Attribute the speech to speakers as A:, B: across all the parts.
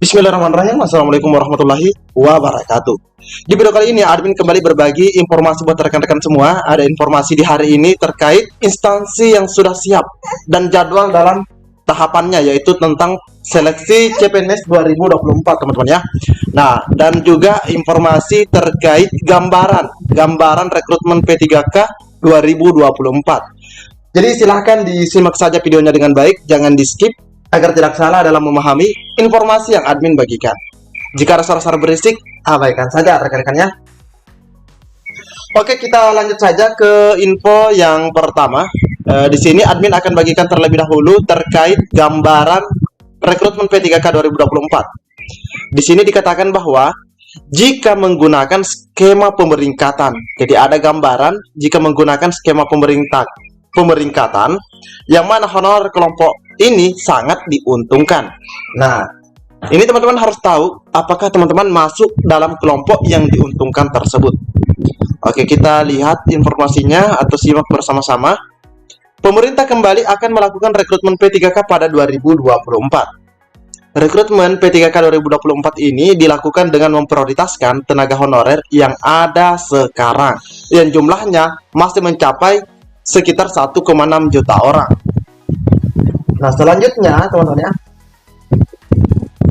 A: Bismillahirrahmanirrahim. Assalamualaikum warahmatullahi wabarakatuh. Di video kali ini admin kembali berbagi informasi buat rekan-rekan semua. Ada informasi di hari ini terkait instansi yang sudah siap dan jadwal dalam tahapannya, yaitu tentang seleksi CPNS 2024 teman-teman ya. Nah, dan juga informasi terkait gambaran rekrutmen P3K 2024. Jadi silahkan disimak saja videonya dengan baik, jangan di skip agar tidak salah dalam memahami informasi yang admin bagikan. Jika ada suara-suara berisik, abaikan saja rekan-rekannya. Oke, kita lanjut saja ke info yang pertama. Di sini admin akan bagikan terlebih dahulu terkait gambaran rekrutmen P3K 2024. Di sini dikatakan bahwa jika menggunakan skema pemeringkatan, jadi ada gambaran jika menggunakan skema pemeringkatan yang mana honor kelompok ini sangat diuntungkan. Nah, ini teman-teman harus tahu apakah teman-teman masuk dalam kelompok yang diuntungkan tersebut. Oke, kita lihat informasinya atau simak bersama-sama. Pemerintah kembali akan melakukan rekrutmen P3K pada 2024. Rekrutmen P3K 2024 ini dilakukan dengan memprioritaskan tenaga honorer yang ada sekarang, yang jumlahnya masih mencapai sekitar 1,6 juta orang. Nah, selanjutnya teman-teman ya,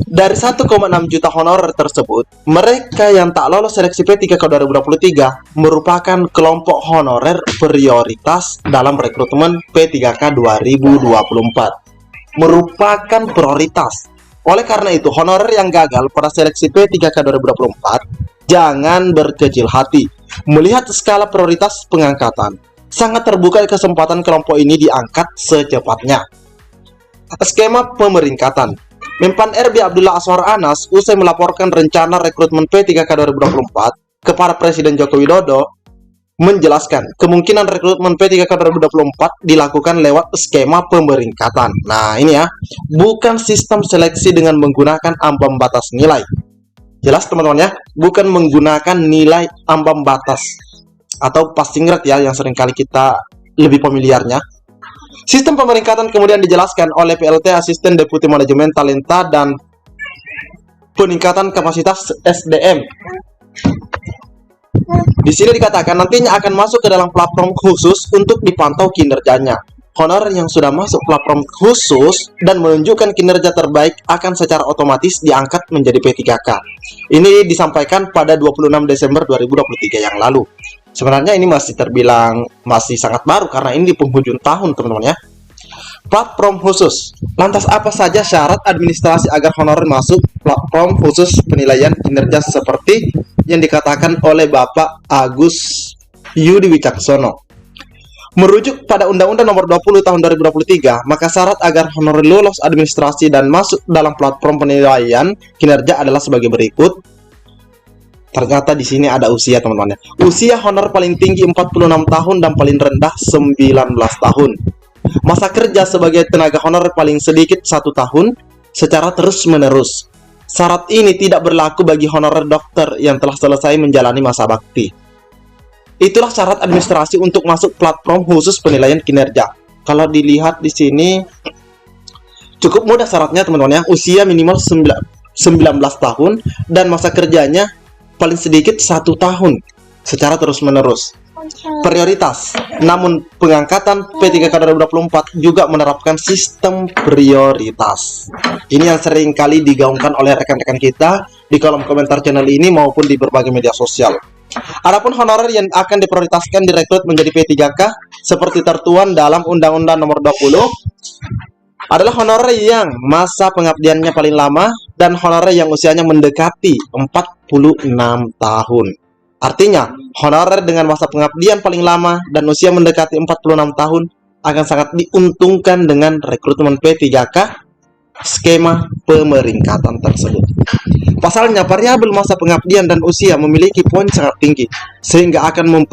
A: dari 1,6 juta honorer tersebut, mereka yang tak lolos seleksi P3K 2023 merupakan kelompok honorer prioritas dalam rekrutmen P3K 2024. Merupakan prioritas. Oleh karena itu, honorer yang gagal pada seleksi P3K 2024 jangan berkecil hati. Melihat skala prioritas pengangkatan, sangat terbuka kesempatan kelompok ini diangkat secepatnya. Skema pemeringkatan. Menpan RB Abdullah Azwar Anas usai melaporkan rencana rekrutmen P3K 2024 kepada Presiden Joko Widodo menjelaskan kemungkinan rekrutmen P3K 2024 dilakukan lewat skema pemeringkatan. Nah, ini ya, bukan sistem seleksi dengan menggunakan ambang batas nilai. Jelas teman-teman ya, bukan menggunakan nilai ambang batas atau passing rate ya, yang seringkali kita lebih familiarnya. Sistem pemeringkatan kemudian dijelaskan oleh PLT Asisten Deputi Manajemen Talenta dan Peningkatan Kapasitas SDM. Di sini dikatakan nantinya akan masuk ke dalam platform khusus untuk dipantau kinerjanya. Honorer yang sudah masuk platform khusus dan menunjukkan kinerja terbaik akan secara otomatis diangkat menjadi P3K. Ini disampaikan pada 26 Desember 2023 yang lalu. Sebenarnya ini masih terbilang masih sangat baru karena ini di penghujung tahun teman-teman ya. Platform khusus. Lantas apa saja syarat administrasi agar honorer masuk platform khusus penilaian kinerja seperti yang dikatakan oleh Bapak Agus Yudi Wicaksono? Merujuk pada Undang-Undang Nomor 20 Tahun 2023, maka syarat agar honorer lolos administrasi dan masuk dalam platform penilaian kinerja adalah sebagai berikut. Ternyata di sini ada usia teman-teman ya. Usia honor paling tinggi 46 tahun dan paling rendah 19 tahun. Masa kerja sebagai tenaga honor paling sedikit 1 tahun secara terus-menerus. Syarat ini tidak berlaku bagi honorer dokter yang telah selesai menjalani masa bakti. Itulah syarat administrasi untuk masuk platform khusus penilaian kinerja. Kalau dilihat di sini cukup mudah syaratnya teman-teman ya. Usia minimal 19 tahun dan masa kerjanya paling sedikit 1 tahun secara terus-menerus. Prioritas. Namun pengangkatan P3K 2024 juga menerapkan sistem prioritas. Ini yang sering kali digaungkan oleh rekan-rekan kita di kolom komentar channel ini maupun di berbagai media sosial. Adapun honorer yang akan diprioritaskan direkrut menjadi P3K seperti tertuang dalam Undang-Undang Nomor 20 adalah honorer yang masa pengabdiannya paling lama dan honorer yang usianya mendekati 46 tahun. Artinya, honorer dengan masa pengabdian paling lama dan usia mendekati 46 tahun akan sangat diuntungkan dengan rekrutmen P3K skema pemeringkatan tersebut. Pasalnya, variabel masa pengabdian dan usia memiliki poin sangat tinggi sehingga akan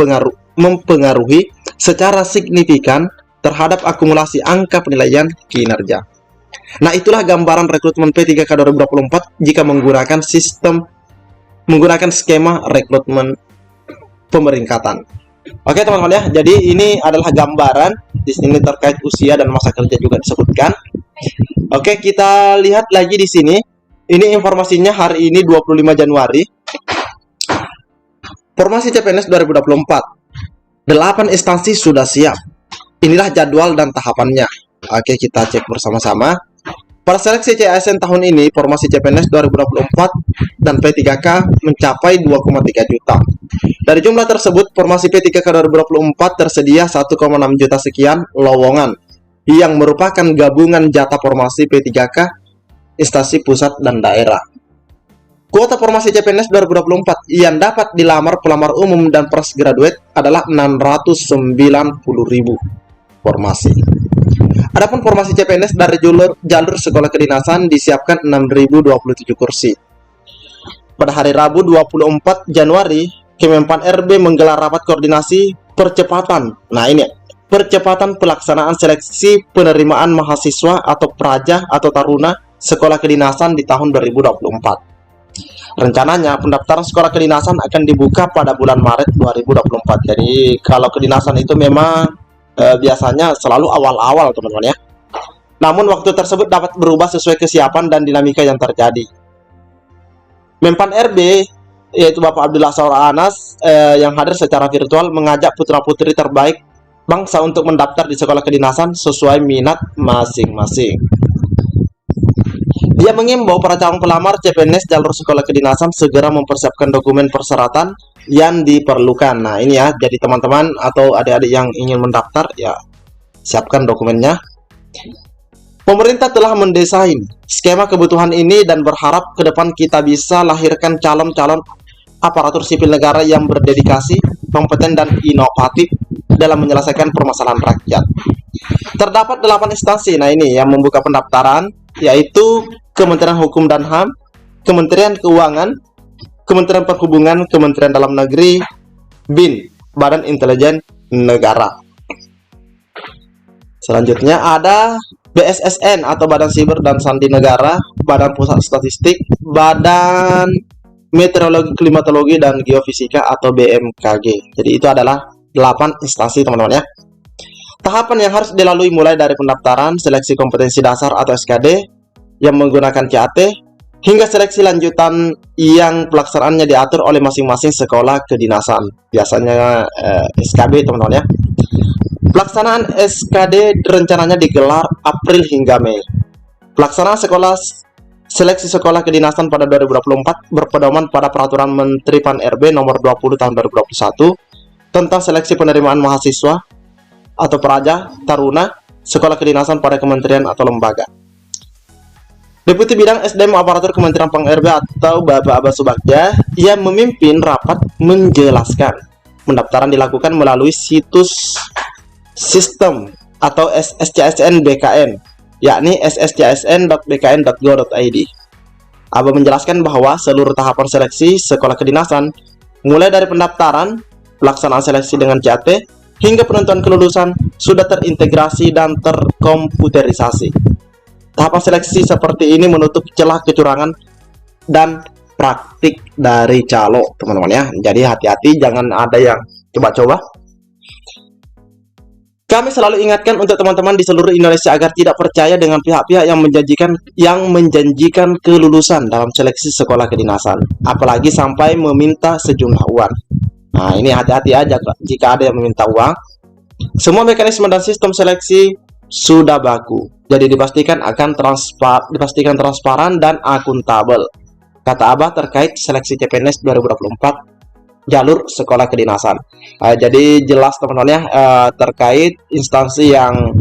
A: mempengaruhi secara signifikan terhadap akumulasi angka penilaian kinerja. Nah, itulah gambaran rekrutmen P3K 2024 jika menggunakan skema rekrutmen pemeringkatan. Oke teman-teman ya, jadi ini adalah gambaran di sini terkait usia dan masa kerja juga disebutkan. Oke, kita lihat lagi di sini Ini informasinya hari ini 25 Januari. Formasi CPNS 2024. 8 instansi sudah siap. Inilah jadwal dan tahapannya. Oke, kita cek bersama-sama. Pada seleksi CASN tahun ini, formasi CPNS 2024 dan P3K mencapai 2,3 juta. Dari jumlah tersebut, formasi P3K 2024 tersedia 1,6 juta sekian lowongan, yang merupakan gabungan jatah formasi P3K, instansi pusat dan daerah. Kuota formasi CPNS 2024 yang dapat dilamar pelamar umum dan fresh graduate adalah 690.000 formasi. Adapun formasi CPNS dari jalur sekolah kedinasan disiapkan 6.027 kursi. Pada hari Rabu 24 Januari, Kemenpan RB menggelar rapat koordinasi percepatan. Nah ini, percepatan pelaksanaan seleksi penerimaan mahasiswa atau praja atau taruna sekolah kedinasan di tahun 2024. Rencananya pendaftaran sekolah kedinasan akan dibuka pada bulan Maret 2024. Jadi kalau kedinasan itu memang biasanya selalu awal-awal teman-teman ya. Namun waktu tersebut dapat berubah sesuai kesiapan dan dinamika yang terjadi. Menpan RB yaitu Bapak Abdullah Saura Anas yang hadir secara virtual mengajak putra-putri terbaik bangsa untuk mendaftar di sekolah kedinasan sesuai minat masing-masing. Dia mengimbau para calon pelamar CPNS jalur sekolah kedinasan segera mempersiapkan dokumen persyaratan yang diperlukan. Nah ini ya, jadi teman-teman atau adik-adik yang ingin mendaftar ya siapkan dokumennya. Pemerintah telah mendesain skema kebutuhan ini dan berharap ke depan kita bisa lahirkan calon-calon aparatur sipil negara yang berdedikasi, kompeten dan inovatif dalam menyelesaikan permasalahan rakyat. Terdapat 8 instansi nah ini yang membuka pendaftaran, yaitu Kementerian Hukum dan HAM, Kementerian Keuangan, Kementerian Perhubungan, Kementerian Dalam Negeri, BIN, Badan Intelijen Negara. Selanjutnya ada BSSN atau Badan Siber dan Sandi Negara, Badan Pusat Statistik, Badan Meteorologi, Klimatologi, dan Geofisika atau BMKG. Jadi itu adalah 8 instansi teman-teman ya. Tahapan yang harus dilalui mulai dari pendaftaran, seleksi kompetensi dasar atau SKD yang menggunakan CAT, hingga seleksi lanjutan yang pelaksanaannya diatur oleh masing-masing sekolah kedinasan. Biasanya SKB teman-teman ya. Pelaksanaan SKD rencananya digelar April hingga Mei. Pelaksanaan seleksi sekolah kedinasan pada 2024 berpedoman pada Peraturan Menteri Pan RB nomor 20 tahun 2021 tentang seleksi penerimaan mahasiswa atau praja, taruna, sekolah kedinasan pada kementerian atau lembaga. Deputi Bidang SDM Aparatur Kementerian Pan RB atau Bapak Abbas Subagja yang memimpin rapat menjelaskan pendaftaran dilakukan melalui situs sistem atau SSCSN BKN, yakni sscsn.bkn.go.id. Abah menjelaskan bahwa seluruh tahapan seleksi sekolah kedinasan, mulai dari pendaftaran, pelaksanaan seleksi dengan CAT, hingga penentuan kelulusan sudah terintegrasi dan terkomputerisasi. Tahapan seleksi seperti ini menutup celah kecurangan dan praktik dari calo, teman-teman ya. Jadi hati-hati, jangan ada yang coba-coba. Kami selalu ingatkan untuk teman-teman di seluruh Indonesia agar tidak percaya dengan pihak-pihak yang menjanjikan kelulusan dalam seleksi sekolah kedinasan, apalagi sampai meminta sejumlah uang. Nah, ini hati-hati aja jika ada yang meminta uang. Semua mekanisme dan sistem seleksi sudah baku, jadi dipastikan transparan dan akuntabel, kata Abah terkait seleksi CPNS 2024 jalur sekolah kedinasan. Jadi jelas teman-teman ya, terkait instansi yang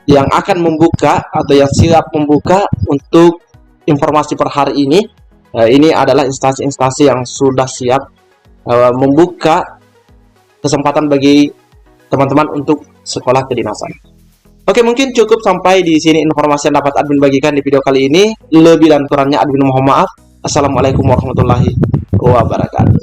A: yang akan membuka atau yang siap membuka untuk informasi per hari ini. Ini adalah instansi-instansi yang sudah siap membuka kesempatan bagi teman-teman untuk sekolah kedinasan. Oke, mungkin cukup sampai di sini informasi yang dapat admin bagikan di video kali ini. Lebih dan kurangnya admin mohon maaf. Assalamualaikum warahmatullahi wabarakatuh.